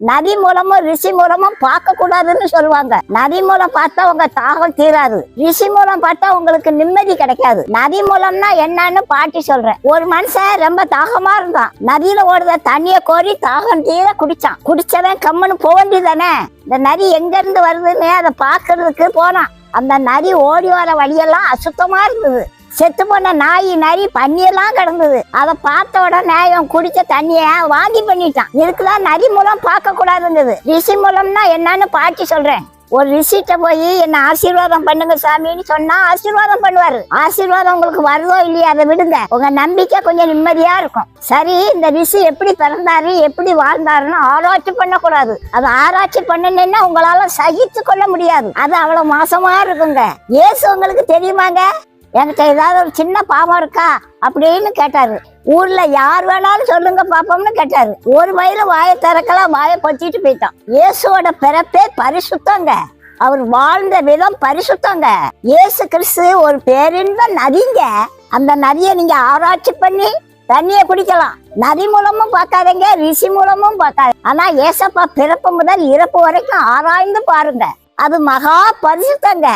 நதி மூலமும் ரிஷி மூலமும் பார்க்க கூடாதுன்னு சொல்லுவாங்க. நதி மூலம் பார்த்தா உங்க தாகம் தீராது, ரிஷி மூலம் பார்த்தா உங்களுக்கு நிம்மதி கிடைக்காது. நதி மூலம்னா என்னன்னு பாட்டி சொல்றேன். ஒரு மனுஷன் ரொம்ப தாகமா இருந்தான், நதியில ஓடுத தண்ணிய கோரி தாகம் தீர குடிச்சான். குடிச்சவன் கம்முன்னு போண்டி தானே. இந்த நதி எங்க இருந்து வருதுன்னு அதை பாக்குறதுக்கு போனான். அந்த நதி ஓடி வர வழியெல்லாம் அசுத்தமா இருந்தது. செத்து போன நாய் நரி பன்னியெல்லாம் கிடந்தது. அதை பார்த்த உடனே இவன் குடிச்ச தண்ணிய வாந்தி பண்ணிட்டான். இதுக்குதான் நதி மூலம் பார்க்க கூடாதுங்குது. ரிஷி மூலம்னா என்னன்னு பாட்டி சொல்றேன். ஒரு ரிஷிட்ட போய் என்ன ஆசீர்வாதம் பண்ணுங்க சாமின்னு சொன்னா ஆசீர்வாதம் பண்ணுவாரு. ஆசீர்வாதம் உங்களுக்கு வருதோ இல்லையா அதை விடுங்க, உங்க நம்பிக்கை கொஞ்சம் நிம்மதியா இருக்கும். சரி, இந்த ரிஷி எப்படி பிறந்தாரு எப்படி வாழ்ந்தாருன்னு ஆராய்ச்சி பண்ணக்கூடாது. அது ஆராய்ச்சி பண்ணணும்னா உங்களால சகித்து கொள்ள முடியாது, அது அவ்வளவு மோசமா இருக்குங்க. இயேசு உங்களுக்கு தெரியுமாங்க? என்கிட்ட ஏதாவது ஒரு சின்ன பாவம் இருக்கா அப்படின்னு கேட்டாரு. ஊர்ல யார் வேணாலும் சொல்லுங்க பாப்போம்னு கேட்டாரு. ஒரு வயல வாயை திறக்கலாம், வாயை பொத்திட்டு போயிட்டான். இயேசுவோட பிறப்பே பரிசுத்தங்க, அவர் வாழ்ந்த விதம் பரிசுத்தங்க. இயேசு கிறிஸ்து ஒரு பேரின்ப நதிங்க. அந்த நதியை நீங்க ஆராய்ச்சி பண்ணி தண்ணிய குடிக்கலாம். நதி மூலமும் பார்க்காதீங்க, ரிஷி மூலமும் பார்க்காது. ஆனா ஏசப்பா பிறப்பு முதல் இறப்பு வரைக்கும் ஆராய்ந்து பாருங்க, அது மகா பரிசுத்தங்க.